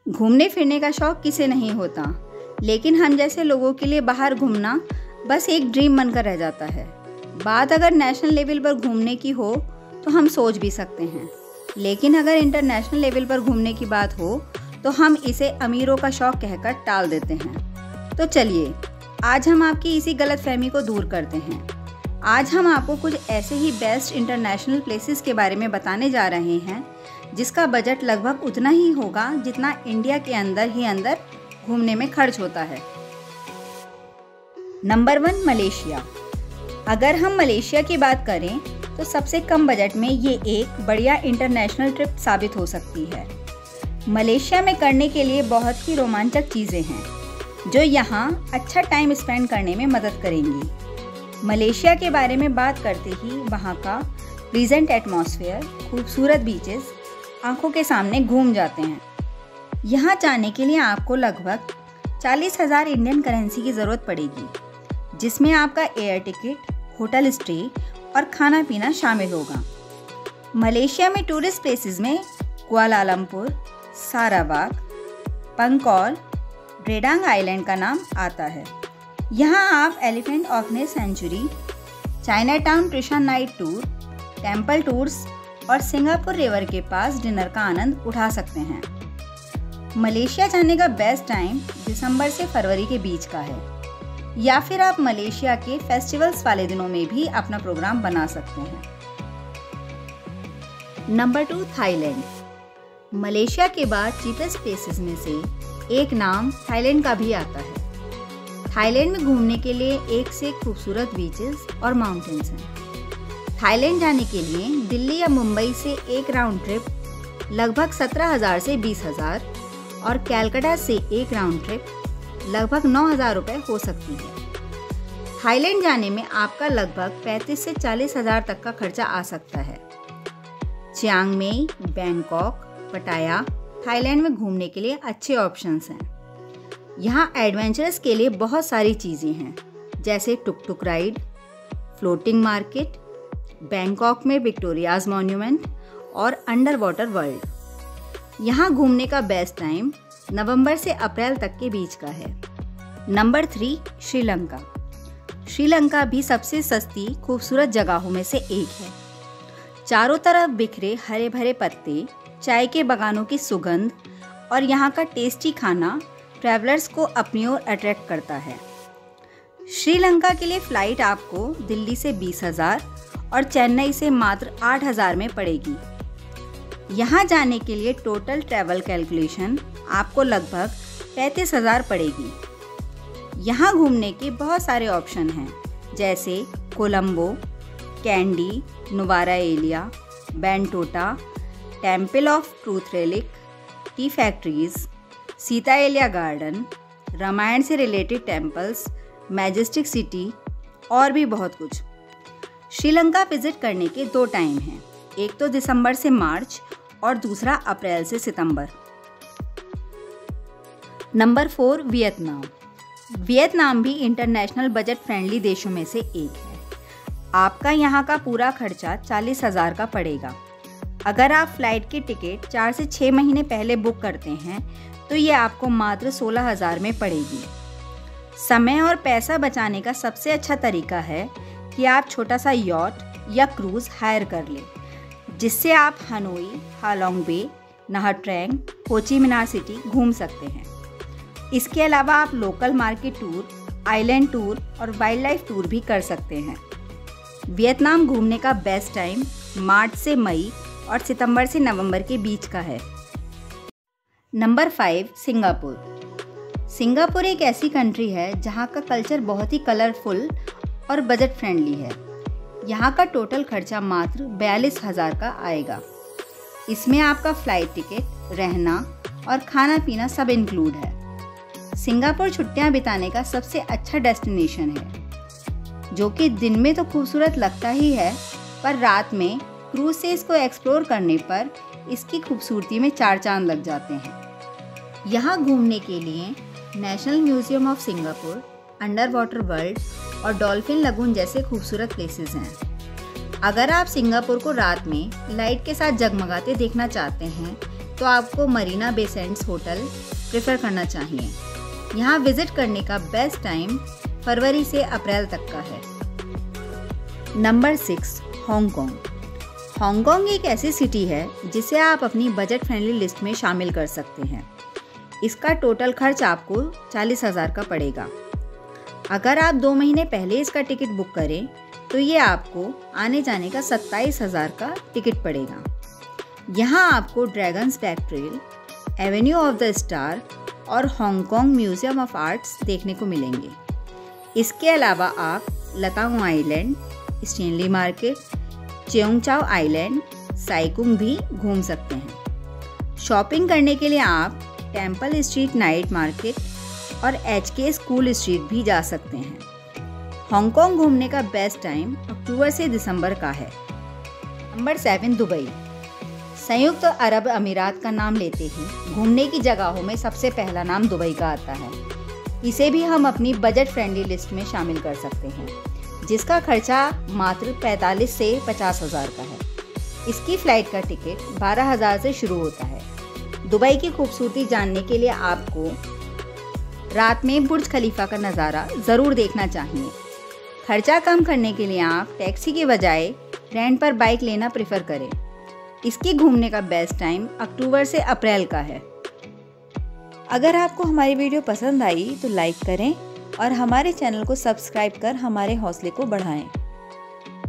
घूमने फिरने का शौक़ किसे नहीं होता, लेकिन हम जैसे लोगों के लिए बाहर घूमना बस एक ड्रीम बनकर रह जाता है। बात अगर नेशनल लेवल पर घूमने की हो तो हम सोच भी सकते हैं, लेकिन अगर इंटरनेशनल लेवल पर घूमने की बात हो तो हम इसे अमीरों का शौक़ कहकर टाल देते हैं। तो चलिए आज हम आपकी इसी गलतफहमी को दूर करते हैं। आज हम आपको कुछ ऐसे ही बेस्ट इंटरनेशनल प्लेसेस के बारे में बताने जा रहे हैं जिसका बजट लगभग उतना ही होगा जितना इंडिया के अंदर ही अंदर घूमने में खर्च होता है। Number 1, Malaysia. अगर हम मलेशिया की बात करें तो सबसे कम बजट में ये एक बढ़िया इंटरनेशनल ट्रिप साबित हो सकती है। मलेशिया में करने के लिए बहुत ही रोमांचक चीज़ें हैं जो यहाँ अच्छा टाइम स्पेंड करने में मदद करेंगी। मलेशिया के बारे में बात करते ही वहाँ का प्लीजेंट एटमॉस्फेयर, खूबसूरत बीचेस आंखों के सामने घूम जाते हैं। यहाँ जाने के लिए आपको लगभग 40,000 इंडियन करेंसी की ज़रूरत पड़ेगी, जिसमें आपका एयर टिकट, होटल स्टे और खाना पीना शामिल होगा। मलेशिया में टूरिस्ट प्लेसेस में Kuala Lumpur, Sarawak, Pangkor, Redang island का नाम आता है। यहाँ आप एलिफेंट ऑफ ने sanctuary, Chinatown trishaw night tour, temple tours और सिंगापुर रिवर के पास डिनर का आनंद उठा सकते हैं। मलेशिया जाने का बेस्ट टाइम दिसंबर से फरवरी के बीच का है, या फिर आप मलेशिया के फेस्टिवल्स वाले दिनों में भी अपना प्रोग्राम बना सकते हैं। Number 2, Thailand. मलेशिया के बाद चीपेस्ट प्लेसेस में से एक नाम थाईलैंड का भी आता है। थाईलैंड में घूमने के लिए एक से खूबसूरत बीचेस और माउंटेन्स हैं। थाईलैंड जाने के लिए दिल्ली या मुंबई से एक राउंड ट्रिप लगभग 17,000 से 20,000 और कैलकाटा से एक राउंड ट्रिप लगभग 9,000 रुपये हो सकती है। थाईलैंड जाने में आपका लगभग 35 से 40,000 तक का खर्चा आ सकता है। चियांग मेई, बैंकॉक, पटाया थाईलैंड में घूमने के लिए अच्छे ऑप्शंस हैं। यहाँ एडवेंचरस के लिए बहुत सारी चीज़ें हैं, जैसे टुक टुक राइड, फ्लोटिंग मार्केट, बैंकॉक में विक्टोरियाज मॉन्यूमेंट और अंडर वाटर वर्ल्ड। यहाँ घूमने का बेस्ट टाइम नवंबर से अप्रैल तक के बीच का है। नंबर 3, श्रीलंका। श्रीलंका भी सबसे सस्ती खूबसूरत जगहों में से एक है। चारों तरफ बिखरे हरे भरे पत्ते, चाय के बागानों की सुगंध और यहाँ का टेस्टी खाना ट्रैवलर्स को अपनी ओर अट्रैक्ट करता है। श्रीलंका के लिए फ़्लाइट आपको दिल्ली से 20,000 और चेन्नई से मात्र 8,000 में पड़ेगी। यहाँ जाने के लिए टोटल ट्रैवल कैलकुलेशन आपको लगभग 35,000 पड़ेगी। यहाँ घूमने के बहुत सारे ऑप्शन हैं, जैसे कोलंबो, कैंडी, नुवारा एलिया, बेंटोटा, टेम्पल ऑफ ट्रूथ relic, tea factories, Sita Eliya garden, Ramayana से रिलेटेड टेम्पल्स, मैजेस्टिक सिटी और भी बहुत कुछ। श्रीलंका विजिट करने के 2 टाइम हैं, एक तो दिसंबर से मार्च और दूसरा अप्रैल से सितंबर। नंबर 4, वियतनाम। वियतनाम भी इंटरनेशनल बजट फ्रेंडली देशों में से एक है। आपका यहाँ का पूरा खर्चा 40,000 का पड़ेगा। अगर आप फ्लाइट की टिकट 4 से 6 महीने पहले बुक करते हैं तो ये आपको मात्र 16,000 में पड़ेगी। समय और पैसा बचाने का सबसे अच्छा तरीका है कि आप छोटा सा यॉट या क्रूज़ हायर कर लें, जिससे आप हनोई, हालोंग बे, नाहा ट्रैंग, हो ची मिन्ह सिटी घूम सकते हैं। इसके अलावा आप local market tour, island tour और वाइल्ड लाइफ टूर भी कर सकते हैं। वियतनाम घूमने का बेस्ट टाइम मार्च से मई और सितंबर से नवंबर के बीच का है। Number 5, Singapore. सिंगापुर एक ऐसी कंट्री है जहाँ का कल्चर बहुत ही कलरफुल और बजट फ्रेंडली है। यहाँ का टोटल खर्चा मात्र 42,000 का आएगा। इसमें आपका फ़्लाइट टिकट, रहना और खाना पीना सब इंक्लूड है। सिंगापुर छुट्टियाँ बिताने का सबसे अच्छा डेस्टिनेशन है, जो कि दिन में तो खूबसूरत लगता ही है, पर रात में क्रूज से इसको एक्सप्लोर करने पर इसकी खूबसूरती में 4 चांद लग जाते हैं। यहाँ घूमने के लिए national museum of Singapore, under water world और डॉल्फिन लगून जैसे खूबसूरत प्लेसेस हैं। अगर आप सिंगापुर को रात में लाइट के साथ जगमगाते देखना चाहते हैं तो आपको Marina Bay Sands hotel prefer करना चाहिए। यहाँ विजिट करने का बेस्ट टाइम फरवरी से अप्रैल तक का है। Number 6, Hong Kong. हांगकांग एक ऐसी सिटी है जिसे आप अपनी बजट फ्रेंडली लिस्ट में शामिल कर सकते हैं। इसका टोटल खर्च आपको 40,000 का पड़ेगा। अगर आप 2 महीने पहले इसका टिकट बुक करें तो ये आपको आने जाने का 27,000 का टिकट पड़ेगा। यहाँ आपको dragons back trail, Avenue of the star और हांगकांग म्यूजियम ऑफ आर्ट्स देखने को मिलेंगे। इसके अलावा आप लतांग आइलैंड, स्टेनली मार्केट, चेओंगचाओ आइलैंड, साइकुंग भी घूम सकते हैं। शॉपिंग करने के लिए आप टेम्पल स्ट्रीट नाइट मार्केट और HK स्कूल स्ट्रीट भी जा सकते हैं। हांगकांग घूमने का बेस्ट टाइम अक्टूबर से दिसंबर का है। Number 7, Dubai. संयुक्त अरब अमीरात का नाम लेते ही घूमने की जगहों में सबसे पहला नाम दुबई का आता है। इसे भी हम अपनी बजट फ्रेंडली लिस्ट में शामिल कर सकते हैं, जिसका खर्चा मात्र 45 से 50,000 का है। इसकी फ़्लाइट का टिकट 12,000 से शुरू होता है। दुबई की खूबसूरती जानने के लिए आपको रात में बुर्ज खलीफा का नज़ारा ज़रूर देखना चाहिए। खर्चा कम करने के लिए आप टैक्सी के बजाय रेंट पर बाइक लेना प्रेफर करें। इसके घूमने का बेस्ट टाइम अक्टूबर से अप्रैल का है। अगर आपको हमारी वीडियो पसंद आई तो लाइक करें और हमारे चैनल को सब्सक्राइब कर हमारे हौसले को बढ़ाएं।